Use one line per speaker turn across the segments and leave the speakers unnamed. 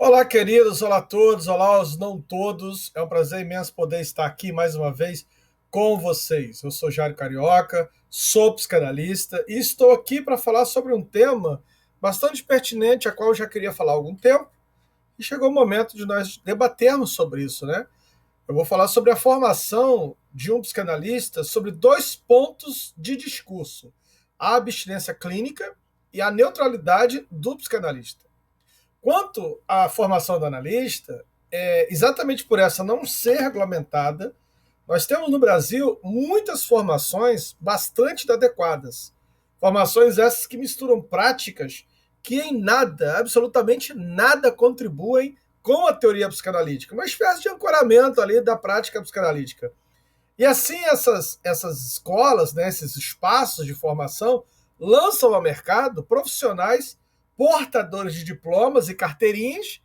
Olá, queridos, olá a todos, olá aos não todos. É um prazer imenso poder estar aqui mais uma vez com vocês. Eu sou Jairo Carioca, sou psicanalista e estou aqui para falar sobre um tema bastante pertinente, a qual eu já queria falar há algum tempo, e chegou o momento de nós debatermos sobre isso, né? Eu vou falar sobre a formação de um psicanalista sobre dois pontos de discurso: a abstinência clínica e a neutralidade do psicanalista. Quanto à formação do analista, exatamente por essa não ser regulamentada, nós temos no Brasil muitas formações bastante adequadas. Formações essas que misturam práticas que em nada, absolutamente nada, contribuem com a teoria psicanalítica, uma espécie de ancoramento ali da prática psicanalítica. E assim essas escolas, né, esses espaços de formação, lançam ao mercado profissionais portadores de diplomas e carteirinhas,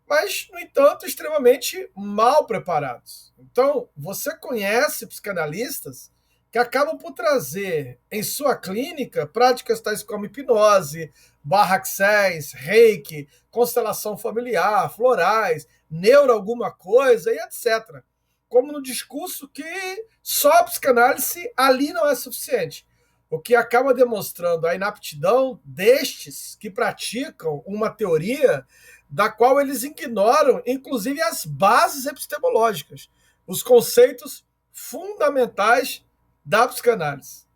mas, no entanto, extremamente mal preparados. Então, você conhece psicanalistas que acabam por trazer em sua clínica práticas tais como hipnose, barra access, reiki, constelação familiar, florais, neuro alguma coisa e etc. Como no discurso que só a psicanálise ali não é suficiente. O que acaba demonstrando a inaptidão destes que praticam uma teoria da qual eles ignoram, inclusive, as bases epistemológicas, os conceitos fundamentais da psicanálise.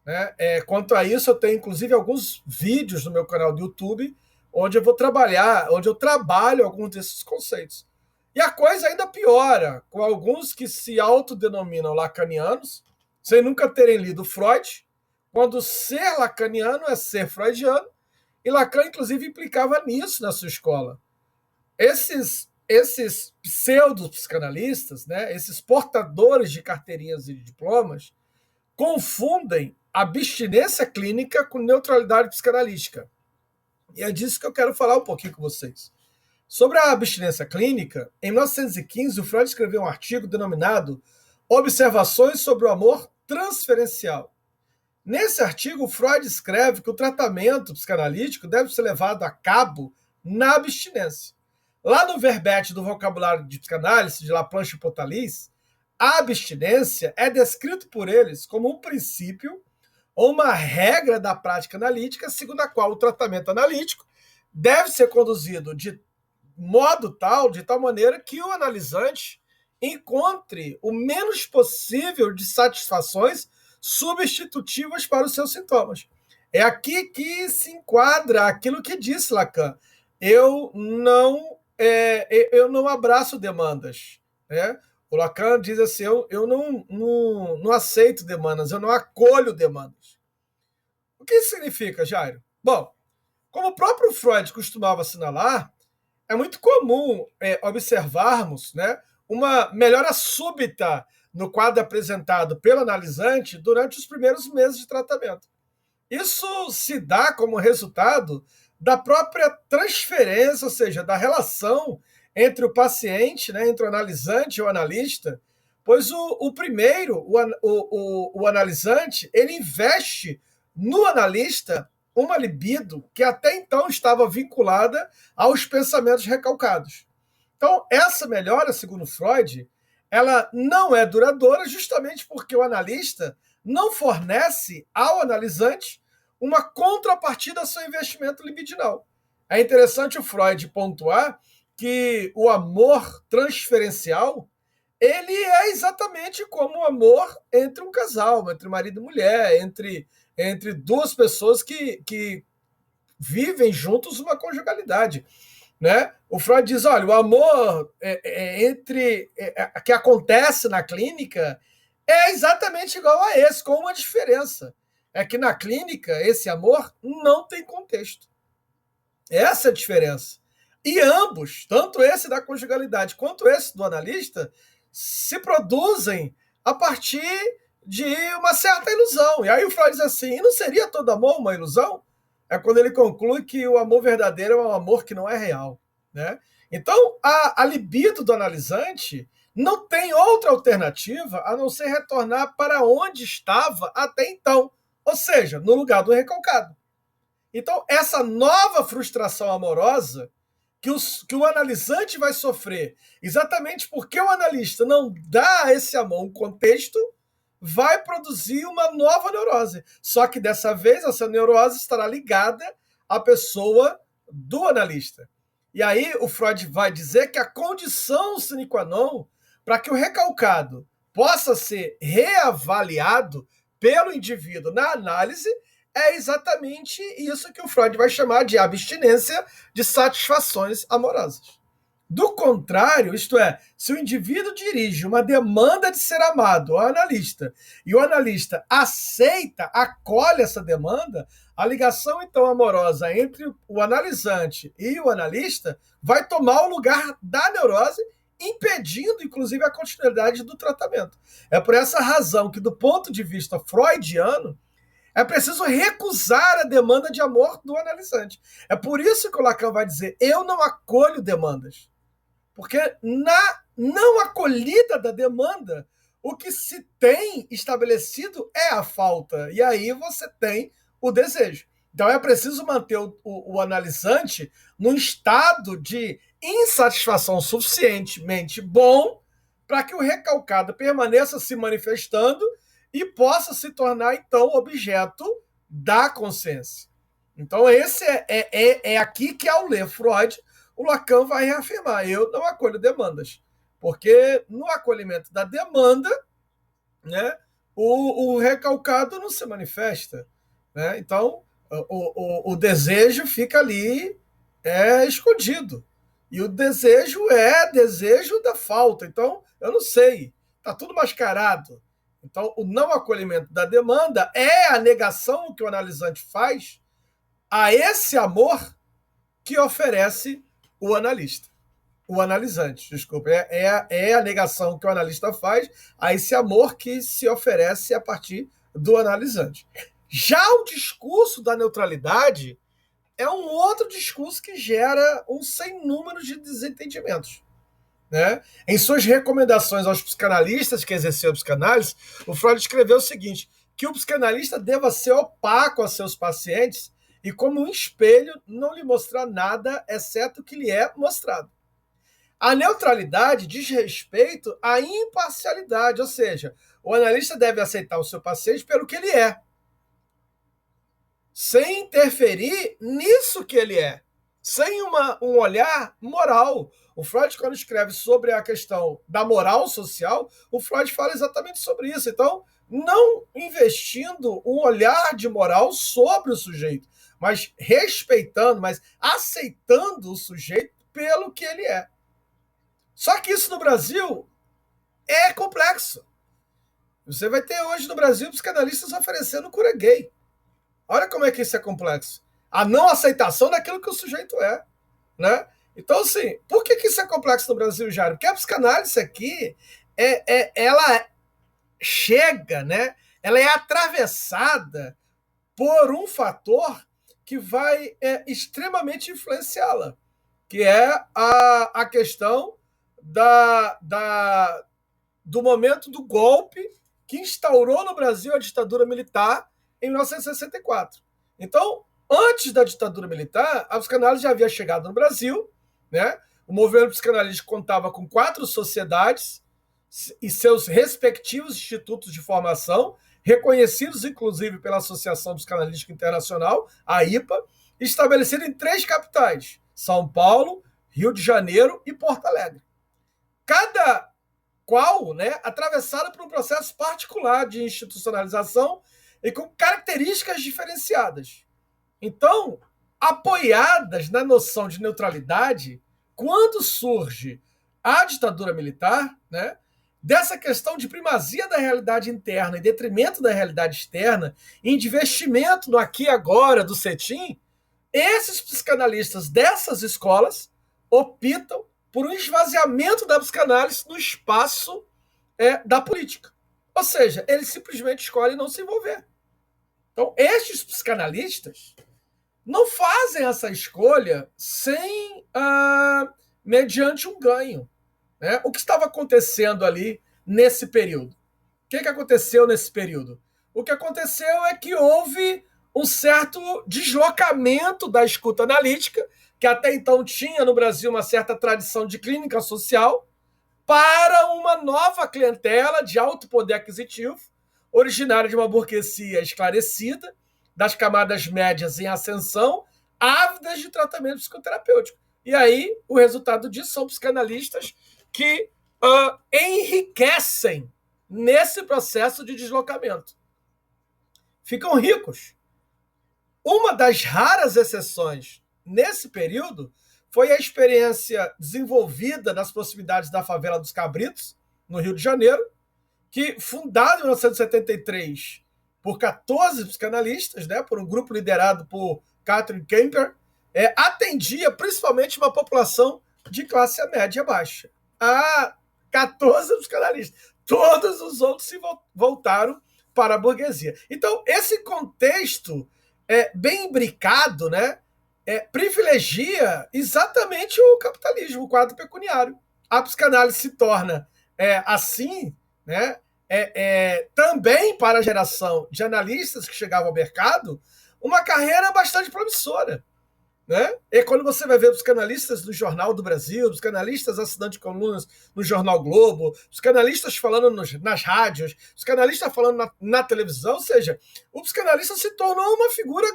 Né? Quanto a isso, eu tenho, inclusive, alguns vídeos no meu canal do YouTube, onde eu trabalho alguns desses conceitos. E a coisa ainda piora, com alguns que se autodenominam lacanianos, sem nunca terem lido Freud, quando ser lacaniano é ser freudiano, e Lacan, inclusive, implicava nisso na sua escola. Esses pseudo-psicanalistas, né, esses portadores de carteirinhas e de diplomas, confundem abstinência clínica com neutralidade psicanalítica. E é disso que eu quero falar um pouquinho com vocês. Sobre a abstinência clínica, em 1915, o Freud escreveu um artigo denominado Observações sobre o Amor Transferencial. Nesse artigo, Freud escreve que o tratamento psicanalítico deve ser levado a cabo na abstinência. Lá no verbete do vocabulário de psicanálise de Laplanche e Potalis, a abstinência é descrito por eles como um princípio ou uma regra da prática analítica, segundo a qual o tratamento analítico deve ser conduzido de tal maneira que o analisante encontre o menos possível de satisfações substitutivas para os seus sintomas. É aqui que se enquadra aquilo que disse Lacan. Eu não abraço demandas. Né? O Lacan diz assim, eu não aceito demandas, eu não acolho demandas. O que isso significa, Jairo? Bom, como o próprio Freud costumava assinalar, é muito comum observarmos, né, uma melhora súbita no quadro apresentado pelo analisante durante os primeiros meses de tratamento. Isso se dá como resultado da própria transferência, ou seja, da relação entre o paciente, né, entre o analisante e o analista, pois o analisante, ele investe no analista uma libido que até então estava vinculada aos pensamentos recalcados. Então, essa melhora, segundo Freud, ela não é duradoura justamente porque o analista não fornece ao analisante uma contrapartida ao seu investimento libidinal. É interessante o Freud pontuar que o amor transferencial ele é exatamente como o amor entre um casal, entre marido e mulher, entre duas pessoas que vivem juntos uma conjugalidade. Né? O Freud diz, olha, o amor que acontece na clínica é exatamente igual a esse, com uma diferença. É que na clínica, esse amor não tem contexto. Essa é a diferença. E ambos, tanto esse da conjugalidade quanto esse do analista, se produzem a partir de uma certa ilusão. E aí o Freud diz assim, e não seria todo amor uma ilusão? É quando ele conclui que o amor verdadeiro é um amor que não é real. Né? Então, a libido do analisante não tem outra alternativa a não ser retornar para onde estava até então, ou seja, no lugar do recalcado. Então, essa nova frustração amorosa que o analisante vai sofrer, exatamente porque o analista não dá a esse amor um contexto, vai produzir uma nova neurose. Só que dessa vez essa neurose estará ligada à pessoa do analista. E aí o Freud vai dizer que a condição sine qua non para que o recalcado possa ser reavaliado pelo indivíduo na análise é exatamente isso que o Freud vai chamar de abstinência de satisfações amorosas. Do contrário, isto é, se o indivíduo dirige uma demanda de ser amado ao analista e o analista aceita, acolhe essa demanda, a ligação então amorosa entre o analisante e o analista vai tomar o lugar da neurose, impedindo inclusive a continuidade do tratamento. É por essa razão que, do ponto de vista freudiano, é preciso recusar a demanda de amor do analisante. É por isso que o Lacan vai dizer: eu não acolho demandas. Porque na não acolhida da demanda, o que se tem estabelecido é a falta. E aí você tem o desejo. Então é preciso manter o analisante num estado de insatisfação suficientemente bom para que o recalcado permaneça se manifestando e possa se tornar, então, objeto da consciência. Então, esse é aqui que, ao ler Freud, o Lacan vai reafirmar: eu não acolho demandas. Porque no acolhimento da demanda, né, o recalcado não se manifesta. Né? Então, o desejo fica ali escondido. E o desejo é desejo da falta. Então, eu não sei. Está tudo mascarado. Então, o não acolhimento da demanda é a negação que o analisante faz a esse amor que oferece o analista. O analisante, desculpa. É a negação que o analista faz a esse amor que se oferece a partir do analisante. Já o discurso da neutralidade é um outro discurso que gera um sem número de desentendimentos. Né? Em suas recomendações aos psicanalistas que exerceram a psicanálise, o Freud escreveu o seguinte: que o psicanalista deva ser opaco a seus pacientes e, como um espelho, não lhe mostrar nada exceto o que lhe é mostrado. A neutralidade diz respeito à imparcialidade, ou seja, o analista deve aceitar o seu paciente pelo que ele é, sem interferir nisso que ele é, sem um olhar moral. O Freud, quando escreve sobre a questão da moral social, o Freud fala exatamente sobre isso. Então, não investindo um olhar de moral sobre o sujeito, mas respeitando, mas aceitando o sujeito pelo que ele é. Só que isso no Brasil é complexo. Você vai ter hoje no Brasil psicanalistas oferecendo cura gay. Olha como é que isso é complexo. A não aceitação daquilo que o sujeito é. Né? Então, assim, por que isso é complexo no Brasil, Jário? Porque a psicanálise aqui, ela chega, né? Ela é atravessada por um fator que vai extremamente influenciá-la, que é a questão do momento do golpe que instaurou no Brasil a ditadura militar em 1964. Então, antes da ditadura militar, a psicanálise já havia chegado no Brasil, né? O movimento psicanalítico contava com 4 sociedades e seus respectivos institutos de formação, reconhecidos inclusive pela Associação Psicanalítica Internacional, a IPA, estabelecida em 3 capitais: São Paulo, Rio de Janeiro e Porto Alegre. Cada qual, né, atravessada por um processo particular de institucionalização e com características diferenciadas. Então, apoiadas na noção de neutralidade, quando surge a ditadura militar, né, dessa questão de primazia da realidade interna em detrimento da realidade externa, em investimento no aqui e agora do cetim, esses psicanalistas dessas escolas optam por um esvaziamento da psicanálise no espaço da política. Ou seja, eles simplesmente escolhem não se envolver. Então, estes psicanalistas não fazem essa escolha mediante um ganho. Né? O que estava acontecendo ali nesse período? O que aconteceu nesse período? O que aconteceu é que houve um certo deslocamento da escuta analítica que até então tinha no Brasil uma certa tradição de clínica social, para uma nova clientela de alto poder aquisitivo, originária de uma burguesia esclarecida, das camadas médias em ascensão, ávidas de tratamento psicoterapêutico. E aí, o resultado disso são psicanalistas que enriquecem nesse processo de deslocamento. Ficam ricos. Uma das raras exceções nesse período foi a experiência desenvolvida nas proximidades da favela dos Cabritos, no Rio de Janeiro, que, fundada em 1973 por 14 psicanalistas, né, por um grupo liderado por Katrin Kemper, atendia principalmente uma população de classe média baixa. Há 14 psicanalistas. Todos os outros se voltaram para a burguesia. Então, esse contexto bem imbricado, né, privilegia exatamente o capitalismo, o quadro pecuniário. A psicanálise se torna, assim, né, também para a geração de analistas que chegavam ao mercado, uma carreira bastante promissora. Né? E quando você vai ver psicanalistas do Jornal do Brasil, psicanalistas assinando de colunas no Jornal Globo, psicanalistas falando nas rádios, psicanalistas falando na televisão, ou seja, o psicanalista se tornou uma figura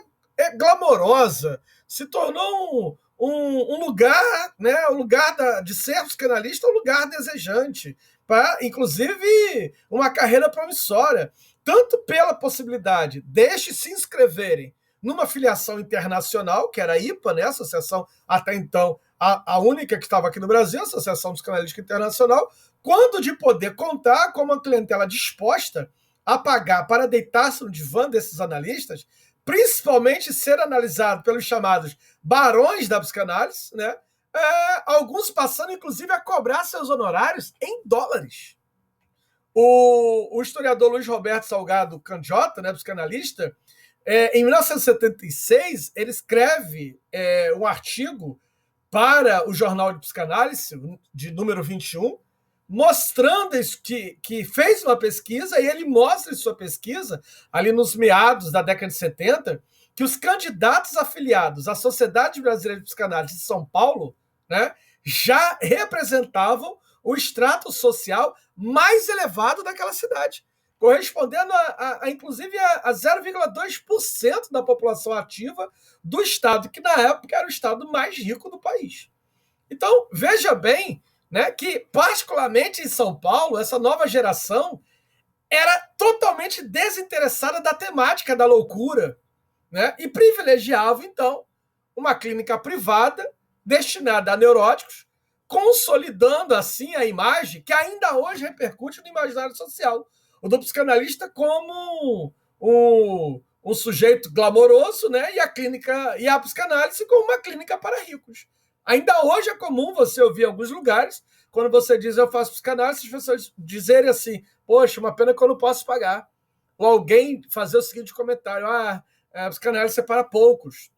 glamourosa, se tornou um lugar, né, o lugar de ser psicanalista, um lugar desejante, para, inclusive, uma carreira promissória, tanto pela possibilidade destes se inscreverem numa filiação internacional, que era a IPA, né, a associação até então a única que estava aqui no Brasil, a Associação Psicanalítica Internacional, quando de poder contar com uma clientela disposta a pagar para deitar-se no divã desses analistas, principalmente ser analisado pelos chamados barões da psicanálise, né, alguns passando, inclusive, a cobrar seus honorários em dólares. O historiador Luiz Roberto Salgado Candiota, né, psicanalista, em 1976, ele escreve um artigo para o Jornal de Psicanálise, de número 21, mostrando que fez uma pesquisa, e ele mostra em sua pesquisa, ali nos meados da década de 70, que os candidatos afiliados à Sociedade Brasileira de Psicanálise de São Paulo, né, já representavam o extrato social mais elevado daquela cidade, correspondendo inclusive a 0,2% da população ativa do estado, que na época era o estado mais rico do país. Então, veja bem, né, que, particularmente em São Paulo, essa nova geração era totalmente desinteressada da temática da loucura, né, e privilegiava, então, uma clínica privada destinada a neuróticos, consolidando, assim, a imagem que ainda hoje repercute no imaginário social. O do psicanalista como um sujeito glamouroso, né? E a psicanálise como uma clínica para ricos. Ainda hoje é comum você ouvir em alguns lugares, quando você diz eu faço psicanálise, as pessoas dizerem assim, poxa, uma pena que eu não posso pagar. Ou alguém fazer o seguinte comentário, a psicanálise é para poucos.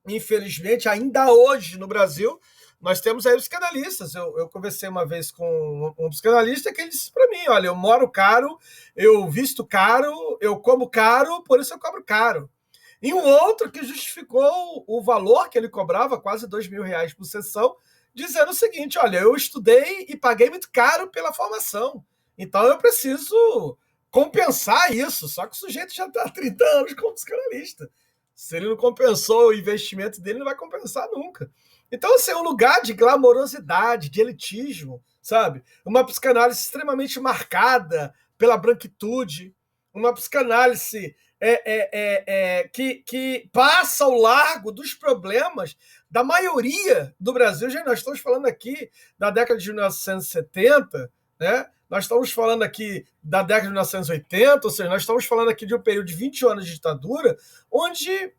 Infelizmente, ainda hoje no Brasil, nós temos aí os psicanalistas. Eu conversei uma vez com um psicanalista que ele disse para mim, olha, eu moro caro, eu visto caro, eu como caro, por isso eu cobro caro. E um outro que justificou o valor que ele cobrava, quase R$2.000 por sessão, dizendo o seguinte, olha, eu estudei e paguei muito caro pela formação, então eu preciso compensar isso, só que o sujeito já está há 30 anos como psicanalista. Se ele não compensou o investimento dele, não vai compensar nunca. Então, assim, é um lugar de glamourosidade, de elitismo, sabe? Uma psicanálise extremamente marcada pela branquitude, uma psicanálise que passa ao largo dos problemas da maioria do Brasil. Gente, nós estamos falando aqui da década de 1970, né? Nós estamos falando aqui da década de 1980, ou seja, nós estamos falando aqui de um período de 20 anos de ditadura, onde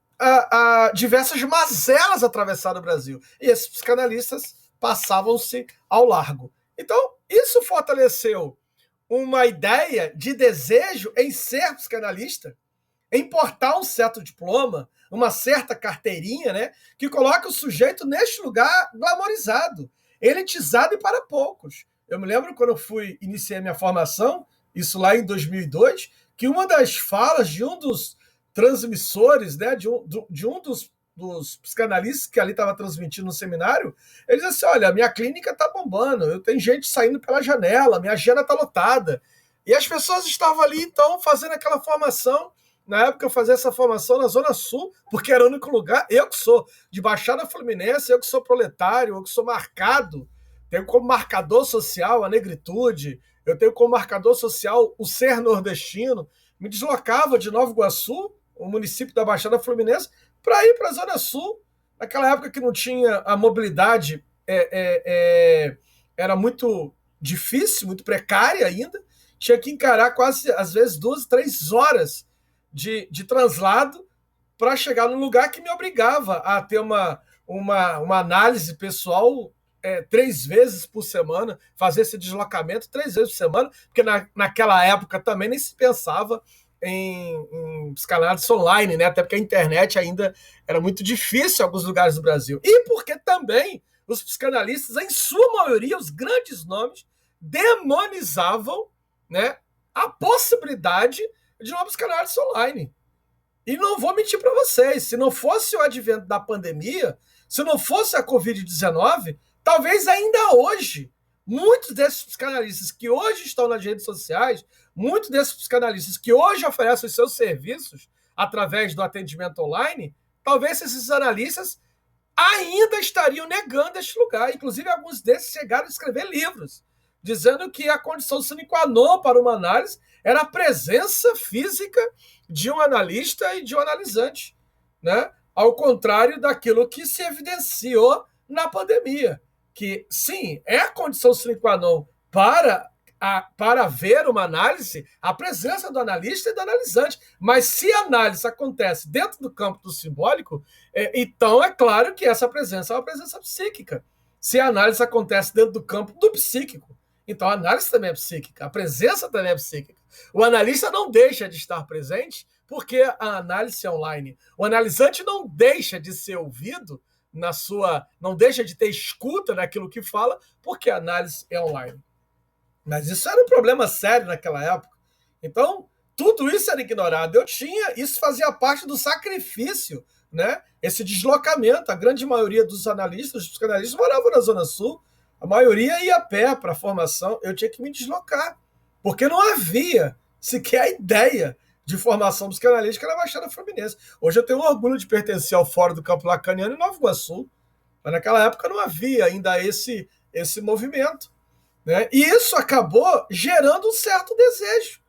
diversas mazelas atravessaram o Brasil. E esses psicanalistas passavam-se ao largo. Então, isso fortaleceu uma ideia de desejo em ser psicanalista, em portar um certo diploma, uma certa carteirinha, né, que coloca o sujeito neste lugar glamorizado, elitizado e para poucos. Eu me lembro quando eu iniciei minha formação, isso lá em 2002, que uma das falas de um dos transmissores, né, de um dos dos psicanalistas que ali estava transmitindo no seminário, eles diziam assim, olha, minha clínica está bombando, eu tenho gente saindo pela janela, minha agenda está lotada. E as pessoas estavam ali, então, fazendo aquela formação. Na época eu fazia essa formação na Zona Sul, porque era o único lugar, eu que sou de Baixada Fluminense, eu que sou proletário, eu que sou marcado, tenho como marcador social a negritude, eu tenho como marcador social o ser nordestino, me deslocava de Nova Iguaçu, o município da Baixada Fluminense, para ir para a Zona Sul. Naquela época que não tinha a mobilidade, era muito difícil, muito precária ainda, tinha que encarar quase, às vezes, 2, 3 horas de translado para chegar num lugar que me obrigava a ter uma análise pessoal 3 vezes por semana, fazer esse deslocamento 3 vezes por semana, porque naquela época também nem se pensava em psicanálise online, né? Até porque a internet ainda era muito difícil em alguns lugares do Brasil. E porque também os psicanalistas, em sua maioria, os grandes nomes, demonizavam, né, a possibilidade de uma psicanálise online. E não vou mentir para vocês, se não fosse o advento da pandemia, se não fosse a Covid-19, talvez ainda hoje, muitos desses psicanalistas que hoje estão nas redes sociais, muitos desses psicanalistas que hoje oferecem os seus serviços através do atendimento online, talvez esses analistas ainda estariam negando este lugar. Inclusive, alguns desses chegaram a escrever livros, dizendo que a condição sine qua non para uma análise era a presença física de um analista e de um analisante, né? Ao contrário daquilo que se evidenciou na pandemia, que, sim, é a condição sine qua non para ver uma análise, a presença do analista e do analisante. Mas se a análise acontece dentro do campo do simbólico, então é claro que essa presença é uma presença psíquica. Se a análise acontece dentro do campo do psíquico, então a análise também é psíquica, a presença também é psíquica. O analista não deixa de estar presente porque a análise é online. O analisante não deixa de ser ouvido não deixa de ter escuta naquilo que fala porque a análise é online. Mas isso era um problema sério naquela época. Então, tudo isso era ignorado. Isso fazia parte do sacrifício, né? Esse deslocamento. A grande maioria dos analistas, dos psicanalistas, moravam na Zona Sul. A maioria ia a pé para a formação. Eu tinha que me deslocar, porque não havia sequer a ideia de formação psicanalística na Baixada Fluminense. Hoje eu tenho orgulho de pertencer ao Fórum do Campo Lacaniano em Nova Iguaçu. Mas naquela época não havia ainda esse movimento. Né? E isso acabou gerando um certo desejo.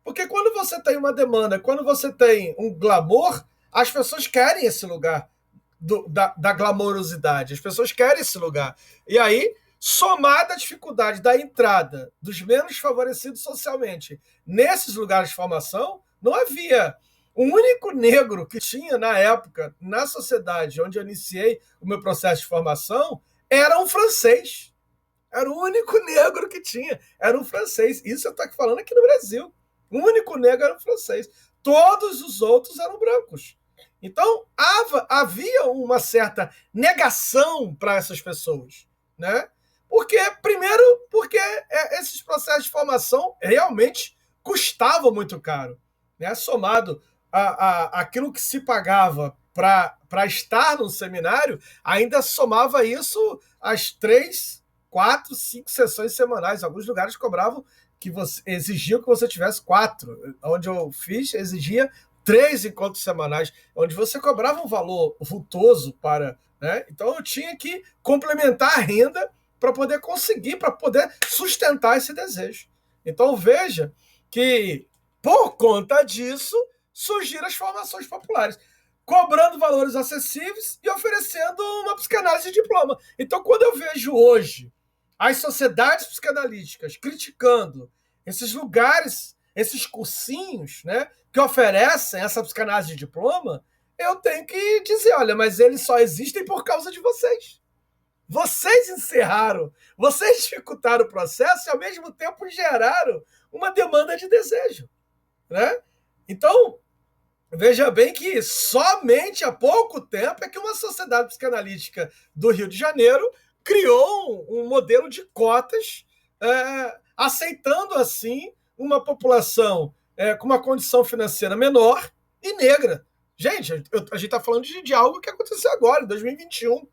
Porque quando você tem uma demanda, quando você tem um glamour, as pessoas querem esse lugar da glamourosidade. As pessoas querem esse lugar. E aí, somada à dificuldade da entrada dos menos favorecidos socialmente nesses lugares de formação, não havia. O único negro que tinha, na época, na sociedade onde eu iniciei o meu processo de formação, era um francês. Era o único negro que tinha. Era um francês. Isso eu estou falando aqui no Brasil. O único negro era um francês. Todos os outros eram brancos. Então, havia uma certa negação para essas pessoas. Né? Primeiro, porque esses processos de formação realmente custavam muito caro. Né? Somado àquilo que se pagava para estar no seminário, ainda somava isso às 3, 4, 5 sessões semanais. Alguns lugares cobravam exigiam que você tivesse 4. Onde eu fiz, exigia 3 encontros semanais, onde você cobrava um valor vultoso para. Né? Então eu tinha que complementar a renda para poder conseguir, para poder sustentar esse desejo. Então veja que, por conta disso, surgiram as formações populares, cobrando valores acessíveis e oferecendo uma psicanálise de diploma. Então, quando eu vejo hoje as sociedades psicanalíticas criticando esses lugares, esses cursinhos, né, que oferecem essa psicanálise de diploma, eu tenho que dizer, olha, mas eles só existem por causa de vocês. Vocês encerraram, vocês dificultaram o processo e, ao mesmo tempo, geraram uma demanda de desejo. Né? Então, veja bem que somente há pouco tempo é que uma sociedade psicanalítica do Rio de Janeiro criou um modelo de cotas, aceitando, assim, uma população com uma condição financeira menor e negra, Gente, a gente está falando de algo que aconteceu agora, em 2021,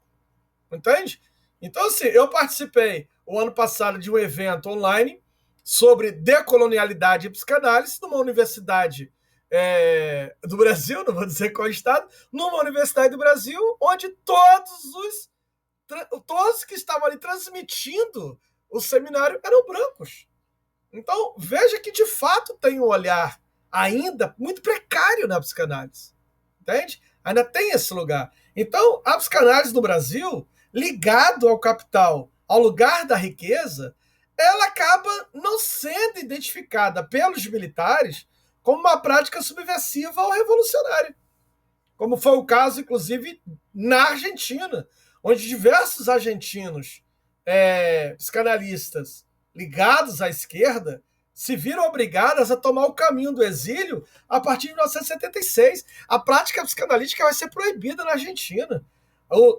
entende? Então, assim, eu participei o ano passado de um evento online sobre decolonialidade e psicanálise numa universidade do Brasil, não vou dizer qual estado, numa universidade do Brasil, onde todos que estavam ali transmitindo o seminário eram brancos. Então, veja que de fato tem um olhar ainda muito precário na psicanálise. Entende? Ainda tem esse lugar. Então, a psicanálise no Brasil, ligado ao capital, ao lugar da riqueza, ela acaba não sendo identificada pelos militares como uma prática subversiva ou revolucionária. Como foi o caso, inclusive, na Argentina, onde diversos argentinos psicanalistas ligados à esquerda se viram obrigadas a tomar o caminho do exílio a partir de 1976. A prática psicanalítica vai ser proibida na Argentina.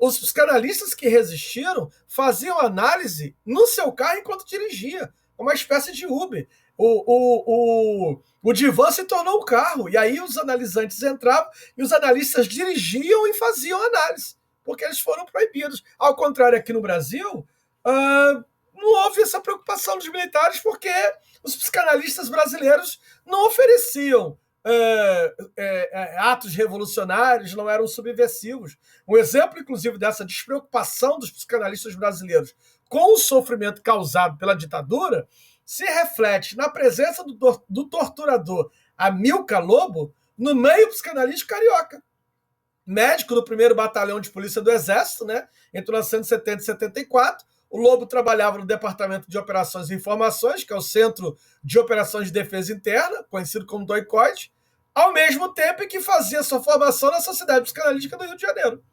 Os psicanalistas que resistiram faziam análise no seu carro enquanto dirigia, uma espécie de Uber. O divã se tornou o carro, e aí os analisantes entravam e os analistas dirigiam e faziam análise, porque eles foram proibidos. Ao contrário, aqui no Brasil, não houve essa preocupação dos militares, porque os psicanalistas brasileiros não ofereciam atos revolucionários, não eram subversivos. Um exemplo, inclusive, dessa despreocupação dos psicanalistas brasileiros com o sofrimento causado pela ditadura se reflete na presença do torturador Amilcar Lobo no meio psicanalítico carioca. Médico do 1º Batalhão de Polícia do Exército, né, entre 1970 e 74, o Lobo trabalhava no Departamento de Operações e Informações, que é o Centro de Operações de Defesa Interna, conhecido como DOICOD, ao mesmo tempo em que fazia sua formação na Sociedade Psicanalítica do Rio de Janeiro,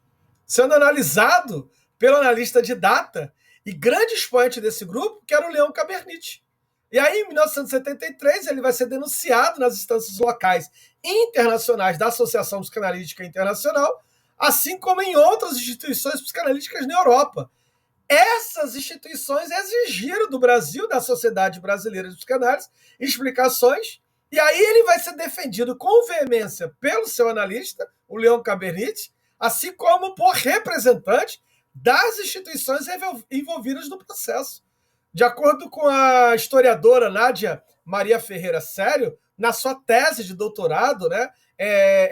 sendo analisado pelo analista de data e grande expoente desse grupo, que era o Leão Cabernet. E aí, em 1973, ele vai ser denunciado nas instâncias locais e internacionais da Associação Psicanalítica Internacional, assim como em outras instituições psicanalíticas na Europa. Essas instituições exigiram do Brasil, da Sociedade Brasileira de Psicanálise, explicações, e aí ele vai ser defendido com veemência pelo seu analista, o Leão Cabernet, assim como por representante das instituições envolvidas no processo. De acordo com a historiadora Nádia Maria Ferreira Sério, na sua tese de doutorado, né,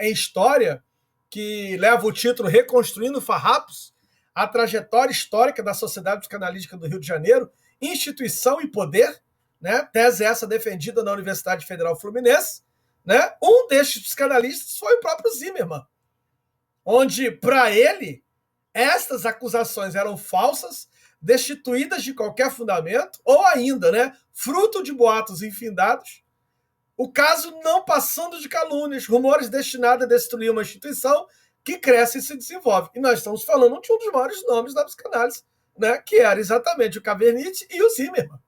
em História, que leva o título Reconstruindo Farrapos, a trajetória histórica da Sociedade Psicanalítica do Rio de Janeiro, instituição e poder, né, tese essa defendida na Universidade Federal Fluminense, né, um destes psicanalistas foi o próprio Zimmermann, onde, para ele, estas acusações eram falsas, destituídas de qualquer fundamento, ou ainda, né, fruto de boatos infindados, o caso não passando de calúnias, rumores destinados a destruir uma instituição que cresce e se desenvolve. E nós estamos falando de um dos maiores nomes da psicanálise, né, que era exatamente o Cabernet e o Zimmermann.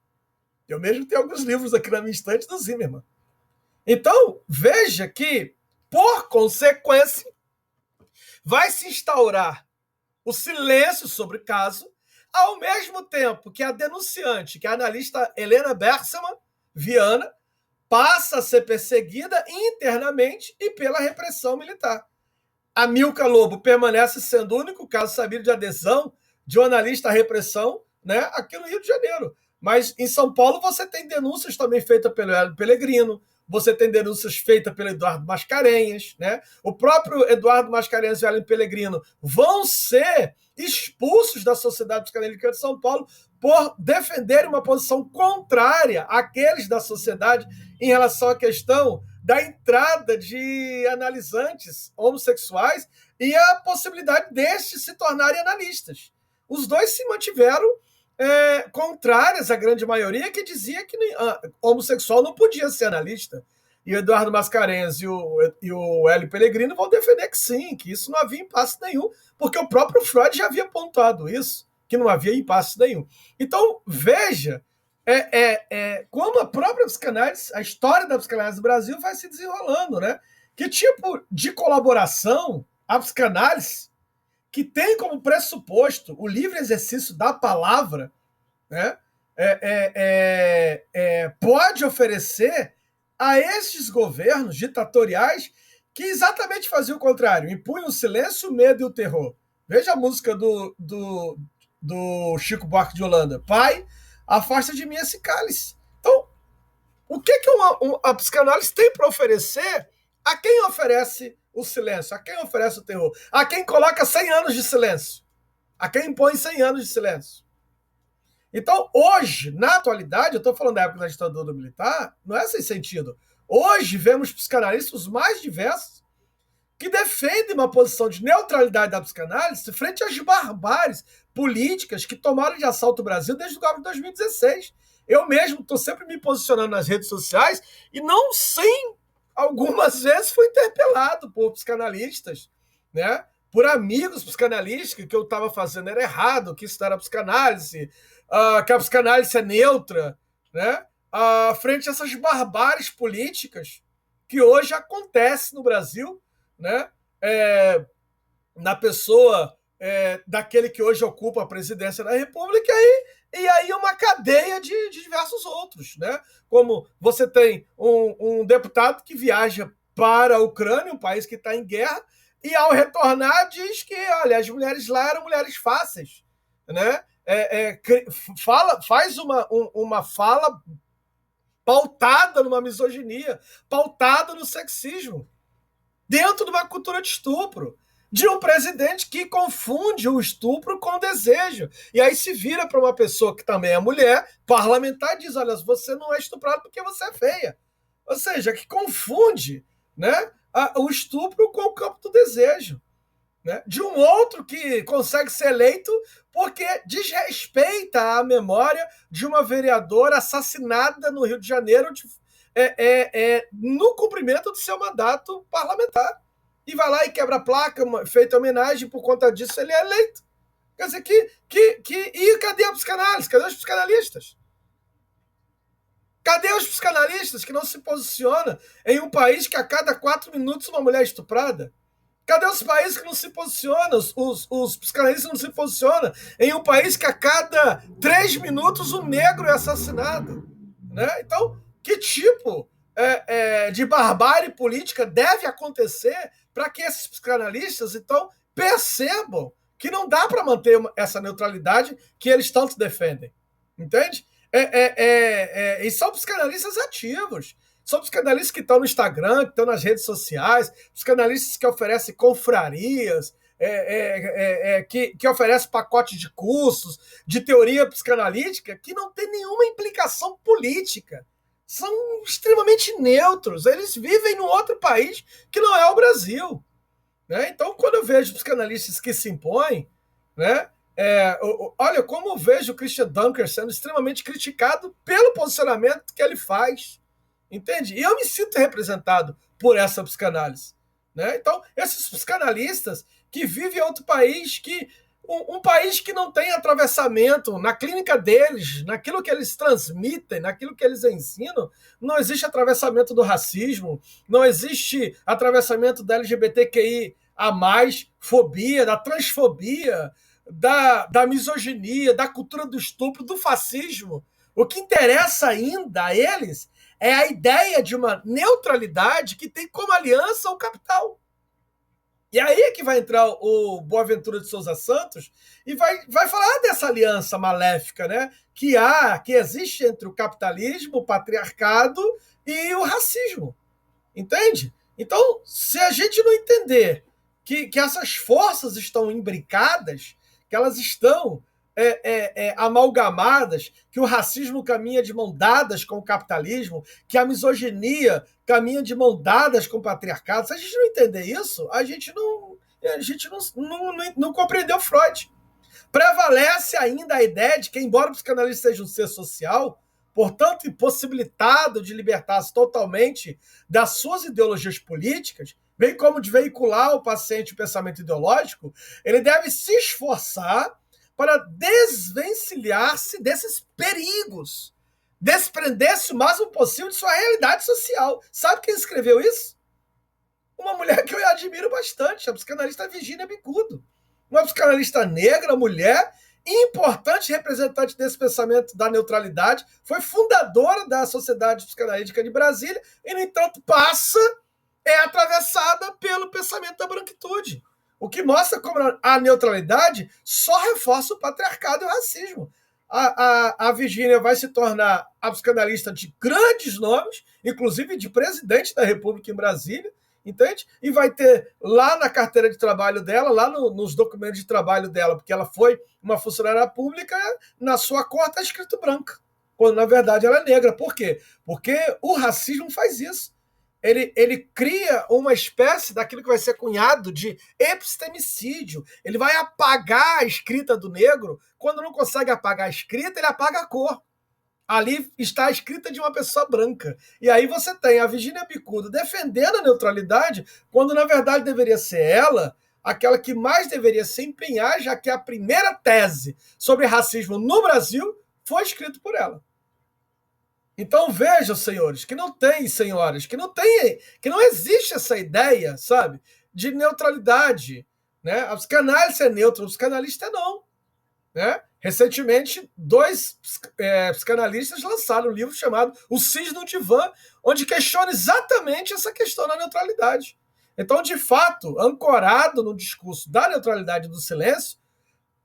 Eu mesmo tenho alguns livros aqui na minha estante do Zimmermann. Então, veja que, por consequência, vai se instaurar o silêncio sobre o caso, ao mesmo tempo que a denunciante, que é a analista Helena Bergman Viana, passa a ser perseguida internamente e pela repressão militar. Amilcar Lobo permanece sendo o único caso sabido de adesão de um analista à repressão, né, aqui no Rio de Janeiro. Mas em São Paulo você tem denúncias também feitas pelo Hélio Pellegrino, você tem denúncias feitas pelo Eduardo Mascarenhas, né? O próprio Eduardo Mascarenhas e o Hélio Pellegrino vão ser expulsos da Sociedade Psicanalítica de São Paulo por defenderem uma posição contrária àqueles da sociedade em relação à questão da entrada de analisantes homossexuais e a possibilidade destes se tornarem analistas. Os dois se mantiveram contrárias à grande maioria, que dizia que homossexual não podia ser analista. E o Eduardo Mascarenhas e o Hélio Pellegrino vão defender que sim, que isso não havia impasse nenhum, porque o próprio Freud já havia pontuado isso, que não havia impasse nenhum. Então, veja como a própria psicanálise, a história da psicanálise do Brasil vai se desenrolando, né? Que tipo de colaboração a psicanálise, que tem como pressuposto o livre exercício da palavra, né, pode oferecer a esses governos ditatoriais que exatamente fazia o contrário, impunha o silêncio, o medo e o terror. Veja a música do Chico Buarque de Holanda. Pai, afasta de mim esse cálice. Então, o que, a psicanálise tem para oferecer a quem oferece o silêncio, a quem oferece o terror, a quem coloca 100 anos de silêncio, a quem impõe 100 anos de silêncio. Então, hoje, na atualidade, eu estou falando da época da ditadura militar, não é sem sentido. Hoje, vemos psicanalistas mais diversos que defendem uma posição de neutralidade da psicanálise frente às barbáries políticas que tomaram de assalto o Brasil desde o golpe de 2016. Eu mesmo estou sempre me posicionando nas redes sociais e não sem algumas vezes fui interpelado por psicanalistas, né? Por amigos psicanalistas que eu estava fazendo era errado, que isso era psicanálise, que a psicanálise é neutra, né? Frente a essas barbáries políticas que hoje acontecem no Brasil, né? Na pessoa daquele que hoje ocupa a presidência da República e aí uma cadeia de diversos outros, né? Como você tem um deputado que viaja para a Ucrânia, um país que está em guerra, e ao retornar diz que, olha, as mulheres lá eram mulheres fáceis, né? Faz uma fala pautada numa misoginia, pautada no sexismo, dentro de uma cultura de estupro, de um presidente que confunde o estupro com o desejo. E aí se vira para uma pessoa que também é mulher, parlamentar, e diz, olha, você não é estuprado porque você é feia. Ou seja, que confunde, né, o estupro com o campo do desejo. Né? De um outro que consegue ser eleito porque desrespeita a memória de uma vereadora assassinada no Rio de Janeiro no cumprimento do seu mandato parlamentar. E vai lá e quebra a placa, feita homenagem, por conta disso ele é eleito. Quer dizer, e cadê a psicanálise? Cadê os psicanalistas? Cadê os psicanalistas que não se posicionam em um país que a cada 4 minutos uma mulher é estuprada? Cadê os países que não se posicionam, os psicanalistas não se posicionam em um país que a cada 3 minutos um negro é assassinado? Né? Então, que tipo de barbárie política deve acontecer para que esses psicanalistas, então, percebam que não dá para manter essa neutralidade que eles tanto defendem? Entende? E são psicanalistas ativos. São psicanalistas que estão no Instagram, que estão nas redes sociais, psicanalistas que oferecem confrarias, que oferecem pacotes de cursos, de teoria psicanalítica, que não tem nenhuma implicação política. São extremamente neutros. Eles vivem num outro país que não é o Brasil. Né? Então, quando eu vejo psicanalistas que se impõem, né? Olha, como eu vejo o Christian Dunker sendo extremamente criticado pelo posicionamento que ele faz. Entende? E eu me sinto representado por essa psicanálise. Né? Então, esses psicanalistas que vivem em outro país, um país que não tem atravessamento na clínica deles, naquilo que eles transmitem, naquilo que eles ensinam, não existe atravessamento do racismo, não existe atravessamento da LGBTQI a mais, fobia, da transfobia, da misoginia, da cultura do estupro, do fascismo. O que interessa ainda a eles é a ideia de uma neutralidade que tem como aliança o capital. E aí é que vai entrar o Boaventura de Souza Santos e vai falar dessa aliança maléfica, né? Que existe entre o capitalismo, o patriarcado e o racismo. Entende? Então, se a gente não entender que essas forças estão imbricadas, que elas estão amalgamadas, que o racismo caminha de mão dadas com o capitalismo, que a misoginia caminha de mão dadas com o patriarcado. Se a gente não entender isso, a gente não compreendeu Freud. Prevalece ainda a ideia de que, embora o psicanalista seja um ser social, portanto impossibilitado de libertar-se totalmente das suas ideologias políticas, bem como de veicular ao paciente o pensamento ideológico, ele deve se esforçar para desvencilhar-se desses perigos, desprender-se o máximo possível de sua realidade social. Sabe quem escreveu isso? Uma mulher que eu admiro bastante, a psicanalista Virginia Bicudo. Uma psicanalista negra, mulher, importante representante desse pensamento da neutralidade, foi fundadora da Sociedade Psicanalítica de Brasília e, no entanto, passa é atravessada pelo pensamento da branquitude. O que mostra como a neutralidade só reforça o patriarcado e o racismo. A Virgínia vai se tornar a psicanalista de grandes nomes, inclusive de presidente da República em Brasília, entende? E vai ter lá na carteira de trabalho dela, lá nos documentos de trabalho dela, porque ela foi uma funcionária pública, na sua cor está escrito branca, quando na verdade ela é negra. Por quê? Porque o racismo faz isso. Ele cria uma espécie daquilo que vai ser cunhado de epistemicídio. Ele vai apagar a escrita do negro. Quando não consegue apagar a escrita, ele apaga a cor. Ali está a escrita de uma pessoa branca. E aí você tem a Virgínia Bicudo defendendo a neutralidade, quando na verdade deveria ser ela aquela que mais deveria se empenhar, já que a primeira tese sobre racismo no Brasil foi escrita por ela. Então vejam, senhores, que não tem, senhoras, que não existe essa ideia, sabe, de neutralidade, né? A psicanálise é neutra, o psicanalista não, né? Recentemente, dois psicanalistas lançaram um livro chamado O Cis no Divã, onde questiona exatamente essa questão da neutralidade. Então, de fato, ancorado no discurso da neutralidade e do silêncio,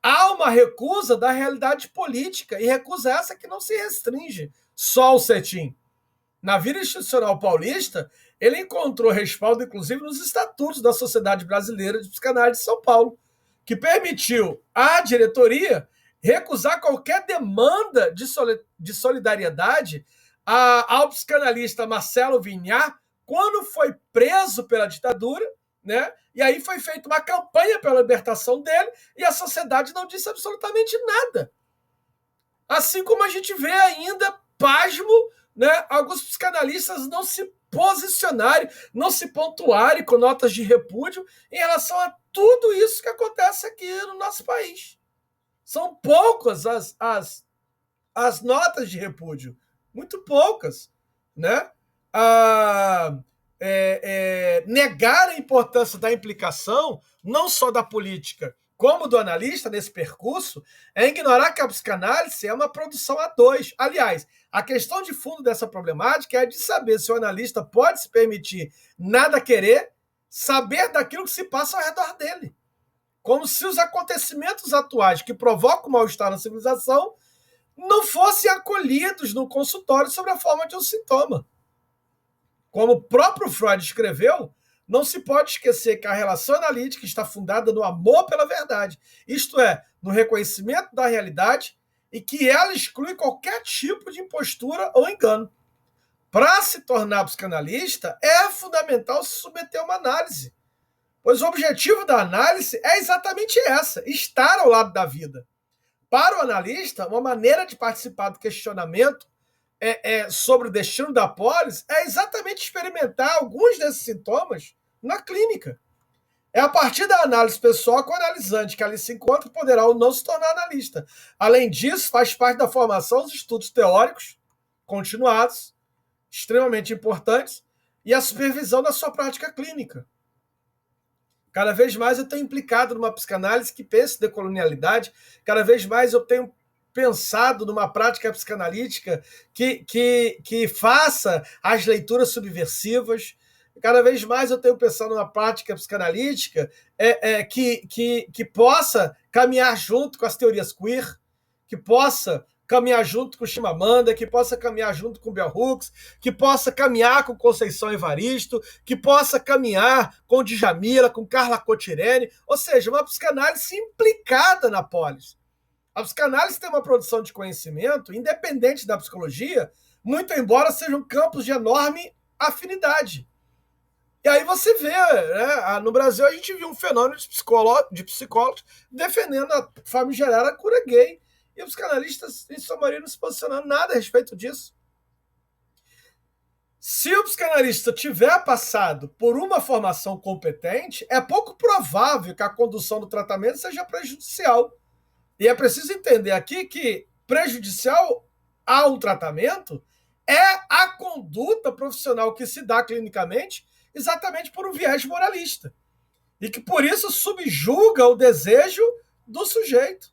há uma recusa da realidade política, e recusa essa que não se restringe só ao cetim. Na vida institucional paulista, ele encontrou respaldo, inclusive, nos estatutos da Sociedade Brasileira de Psicanálise de São Paulo, que permitiu à diretoria recusar qualquer demanda de solidariedade ao psicanalista Marcelo Vignat quando foi preso pela ditadura, né? E aí foi feita uma campanha pela libertação dele e a sociedade não disse absolutamente nada. Assim como a gente vê ainda, pasmo, né, alguns psicanalistas não se posicionarem, não se pontuarem com notas de repúdio em relação a tudo isso que acontece aqui no nosso país. São poucas as notas de repúdio, muito poucas, né? Negar a importância da implicação, não só da política, como do analista nesse percurso, é ignorar que a psicanálise é uma produção a dois. Aliás, a questão de fundo dessa problemática é de saber se o analista pode se permitir nada querer, saber daquilo que se passa ao redor dele. Como se os acontecimentos atuais que provocam mal-estar na civilização não fossem acolhidos no consultório sob a forma de um sintoma. Como o próprio Freud escreveu, não se pode esquecer que a relação analítica está fundada no amor pela verdade, isto é, no reconhecimento da realidade, e que ela exclui qualquer tipo de impostura ou engano. Para se tornar psicanalista, é fundamental se submeter a uma análise, pois o objetivo da análise é exatamente essa, estar ao lado da vida. Para o analista, uma maneira de participar do questionamento sobre o destino da polis é exatamente experimentar alguns desses sintomas na clínica. É a partir da análise pessoal que o analisante que ali se encontra poderá ou não se tornar analista. Além disso, faz parte da formação os estudos teóricos continuados, extremamente importantes, e a supervisão da sua prática clínica. Cada vez mais eu tenho implicado numa psicanálise que pensa em decolonialidade, cada vez mais eu tenho pensado numa prática psicanalítica que faça as leituras subversivas. Cada vez mais eu tenho pensado numa prática psicanalítica que possa caminhar junto com as teorias queer, que possa caminhar junto com Chimamanda, que possa caminhar junto com Bell Hooks, que possa caminhar com Conceição Evaristo, que possa caminhar com Djamila, com Carla Cotirene, ou seja, uma psicanálise implicada na polis. A psicanálise tem uma produção de conhecimento independente da psicologia, muito embora sejam campos de enorme afinidade. E aí você vê, né, no Brasil a gente viu um fenômeno de psicólogos defendendo a famigerada cura gay, e os psicanalistas, em sua maioria, não se posicionando nada a respeito disso. Se o psicanalista tiver passado por uma formação competente, é pouco provável que a condução do tratamento seja prejudicial. E é preciso entender aqui que prejudicial ao tratamento é a conduta profissional que se dá clinicamente exatamente por um viés moralista. E que, por isso, subjuga o desejo do sujeito.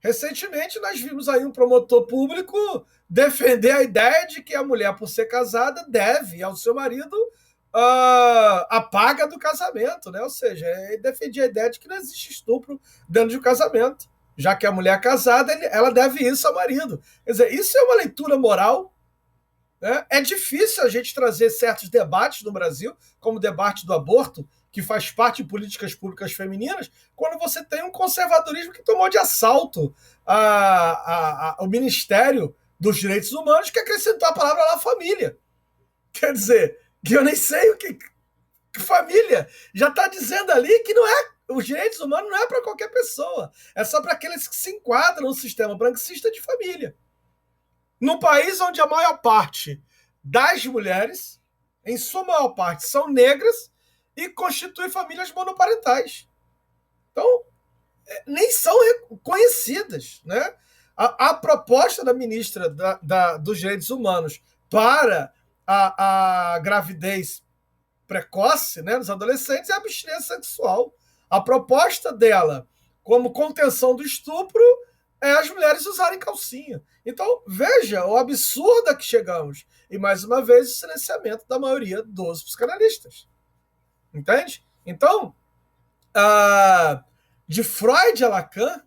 Recentemente, nós vimos aí um promotor público defender a ideia de que a mulher, por ser casada, deve ao seu marido paga do casamento, né? Ou seja, ele defendia a ideia de que não existe estupro dentro de um casamento. Já que a mulher é casada, ela deve isso ao marido. Quer dizer, isso é uma leitura moral, né? É difícil a gente trazer certos debates no Brasil, como o debate do aborto, que faz parte de políticas públicas femininas, quando você tem um conservadorismo que tomou de assalto o Ministério dos Direitos Humanos, que acrescentou a palavra lá família. Quer dizer, que eu nem sei o que família já está dizendo ali que não é, os direitos humanos não é para qualquer pessoa, é só para aqueles que se enquadram no sistema branquicista de família. Num país onde a maior parte das mulheres, em sua maior parte, são negras e constituem famílias monoparentais. Então, nem são conhecidas, né? A proposta da ministra dos Direitos Humanos para a gravidez precoce, né, nos adolescentes, é a abstinência sexual. A proposta dela, como contenção do estupro, é as mulheres usarem calcinha. Então, veja o absurdo a que chegamos. E, mais uma vez, o silenciamento da maioria dos psicanalistas. Entende? Então, de Freud a Lacan,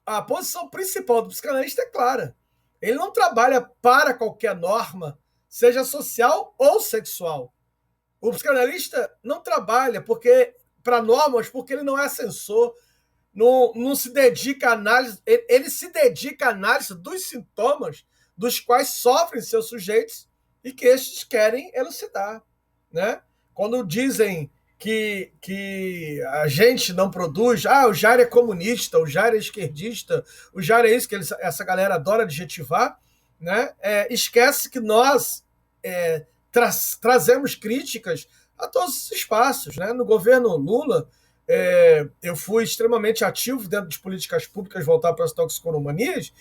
a posição principal do psicanalista é clara. Ele não trabalha para qualquer norma, seja social ou sexual. O psicanalista não trabalha para normas porque ele não é censor, não se dedica à análise, ele se dedica à análise dos sintomas dos quais sofrem seus sujeitos e que estes querem elucidar, né? Quando dizem que a gente não produz, o Jair é comunista, o Jair é esquerdista, o Jair é isso, que essa galera adora adjetivar, né? Esquece que nós trazemos críticas a todos os espaços, né? No governo Lula, eu fui extremamente ativo dentro de políticas públicas voltadas para as toxicomanias,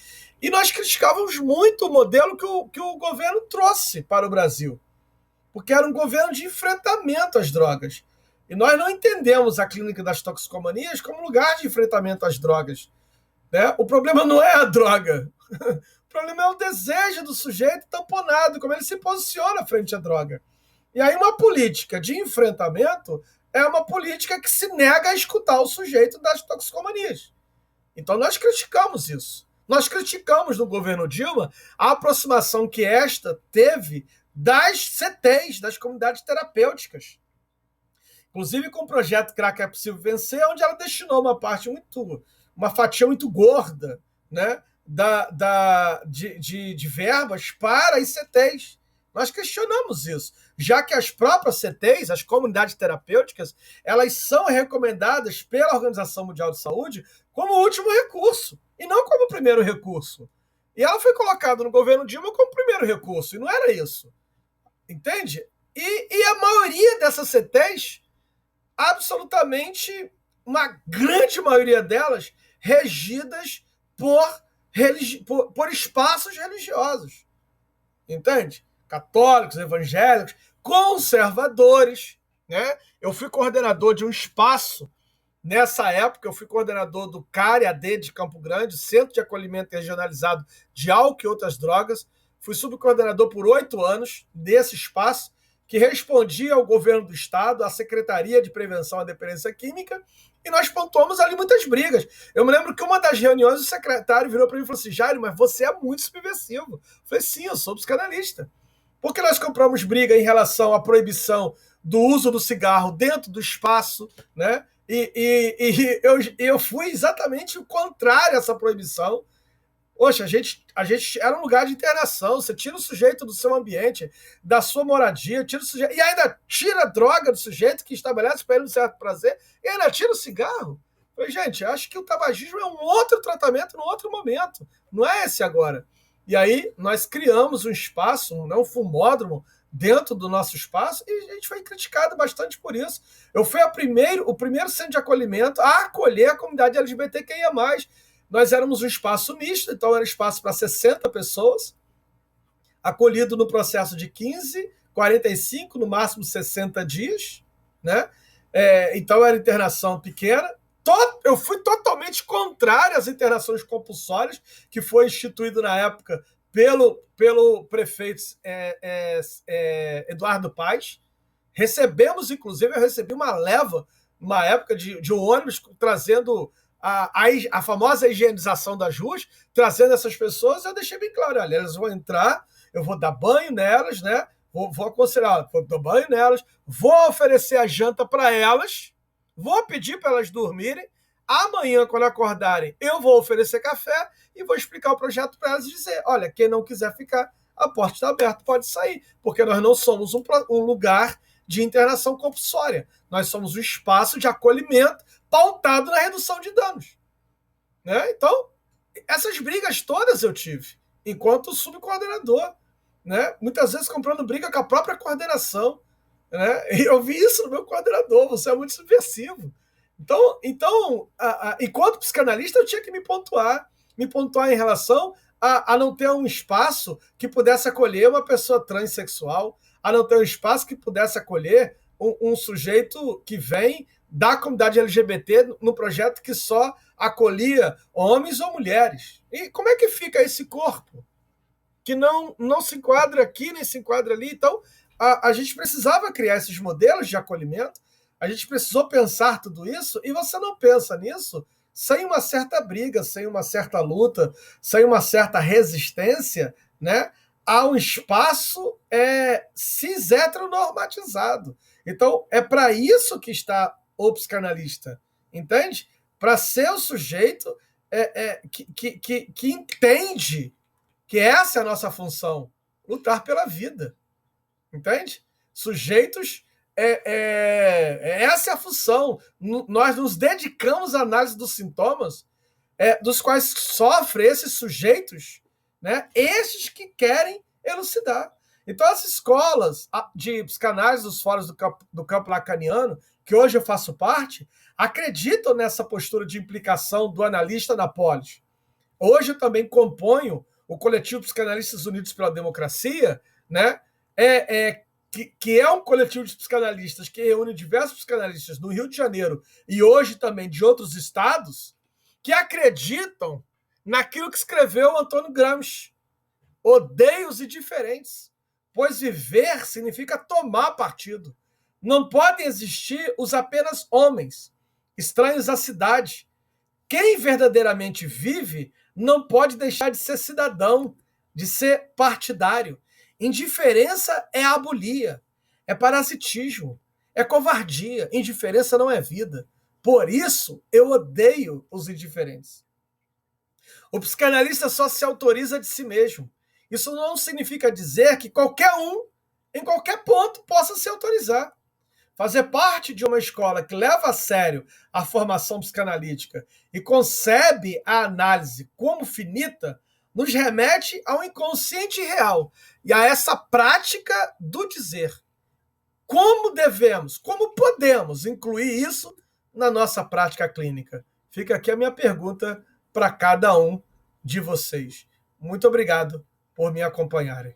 e nós criticávamos muito o modelo que o governo trouxe para o Brasil, porque era um governo de enfrentamento às drogas. E nós não entendemos a clínica das toxicomanias como lugar de enfrentamento às drogas, né? O problema não é a droga. O problema é o desejo do sujeito tamponado, como ele se posiciona frente à droga. E aí uma política de enfrentamento é uma política que se nega a escutar o sujeito das toxicomanias. Então nós criticamos isso. Nós criticamos no governo Dilma a aproximação que esta teve das CTs, das comunidades terapêuticas. Inclusive com o projeto Crack é Possível Vencer, onde ela destinou uma fatia muito gorda, né, de verbas para as CTs. Nós questionamos isso, já que as próprias CTs, as comunidades terapêuticas, elas são recomendadas pela Organização Mundial de Saúde como último recurso, e não como primeiro recurso. E ela foi colocada no governo Dilma como primeiro recurso, e não era isso. Entende? E a maioria dessas CTs, absolutamente, uma grande maioria delas, regidas por espaços religiosos. Entende? Católicos, evangélicos, conservadores, né? Eu fui coordenador de um espaço, nessa época eu fui coordenador do CARE-AD de Campo Grande, Centro de Acolhimento Regionalizado de Álcool e Outras Drogas, fui subcoordenador por 8 anos desse espaço, que respondia ao governo do estado, à Secretaria de Prevenção à Dependência Química, e nós pontuamos ali muitas brigas. Eu me lembro que uma das reuniões o secretário virou para mim e falou assim: Jair, mas você é muito subversivo. Eu falei: sim, eu sou psicanalista. Porque nós compramos briga em relação à proibição do uso do cigarro dentro do espaço, né? E eu fui exatamente o contrário a essa proibição. Poxa, a gente era um lugar de internação. Você tira o sujeito do seu ambiente, da sua moradia, tira o sujeito, e ainda tira a droga do sujeito que estabelece para ele um certo prazer, e ainda tira o cigarro. Falei, gente, acho que o tabagismo é um outro tratamento num outro momento, não é esse agora. E aí nós criamos um espaço, um fumódromo, dentro do nosso espaço, e a gente foi criticado bastante por isso. Eu fui o primeiro centro de acolhimento a acolher a comunidade LGBTQIA+. Nós éramos um espaço misto, então era espaço para 60 pessoas, acolhido no processo de 15, 45, no máximo 60 dias, né? Então era internação pequena. Eu fui totalmente contrário às internações compulsórias, que foi instituído na época pelo prefeito Eduardo Paes, Recebemos, inclusive, eu recebi uma leva, uma época de ônibus, trazendo a famosa higienização das ruas, trazendo essas pessoas. Eu deixei bem claro, olha, elas vão entrar, eu vou dar banho nelas, né? Vou aconselhar, vou dar banho nelas, vou oferecer a janta para elas, vou pedir para elas dormirem. Amanhã, quando acordarem, eu vou oferecer café e vou explicar o projeto para elas e dizer, olha, quem não quiser ficar, a porta está aberta, pode sair, porque nós não somos um lugar de internação compulsória. Nós somos um espaço de acolhimento pautado na redução de danos. Né? Então, essas brigas todas eu tive, enquanto subcoordenador. Né? Muitas vezes comprando briga com a própria coordenação. Né? E eu vi isso no meu coordenador, você é muito subversivo. Então enquanto psicanalista, eu tinha que me pontuar em relação a não ter um espaço que pudesse acolher uma pessoa transexual, a não ter um espaço que pudesse acolher um sujeito que vem da comunidade LGBT no projeto que só acolhia homens ou mulheres. E como é que fica esse corpo? Que não se enquadra aqui, nem se enquadra ali. Então, a gente precisava criar esses modelos de acolhimento, a gente precisou pensar tudo isso, e você não pensa nisso sem uma certa briga, sem uma certa luta, sem uma certa resistência, né, a um espaço cis heteronormatizado. Então, é para isso que está o psicanalista, entende? Para ser o sujeito que entende que essa é a nossa função, lutar pela vida, entende? Sujeitos, essa é a função. Nós nos dedicamos à análise dos sintomas dos quais sofrem esses sujeitos, né? Esses que querem elucidar. Então, as escolas de psicanálise dos fóruns do campo lacaniano, que hoje eu faço parte, acreditam nessa postura de implicação do analista na polis. Hoje eu também componho o coletivo Psicanalistas Unidos pela Democracia, né? Que é um coletivo de psicanalistas que reúne diversos psicanalistas no Rio de Janeiro e hoje também de outros estados, que acreditam naquilo que escreveu Antônio Gramsci. Odeio os indiferentes, pois viver significa tomar partido. Não podem existir os apenas homens, estranhos à cidade. Quem verdadeiramente vive não pode deixar de ser cidadão, de ser partidário. Indiferença é abulia, é parasitismo, é covardia. Indiferença não é vida. Por isso, eu odeio os indiferentes. O psicanalista só se autoriza de si mesmo. Isso não significa dizer que qualquer um, em qualquer ponto, possa se autorizar. Fazer parte de uma escola que leva a sério a formação psicanalítica e concebe a análise como finita, nos remete ao inconsciente real e a essa prática do dizer. Como devemos, como podemos incluir isso na nossa prática clínica? Fica aqui a minha pergunta para cada um de vocês. Muito obrigado por me acompanharem.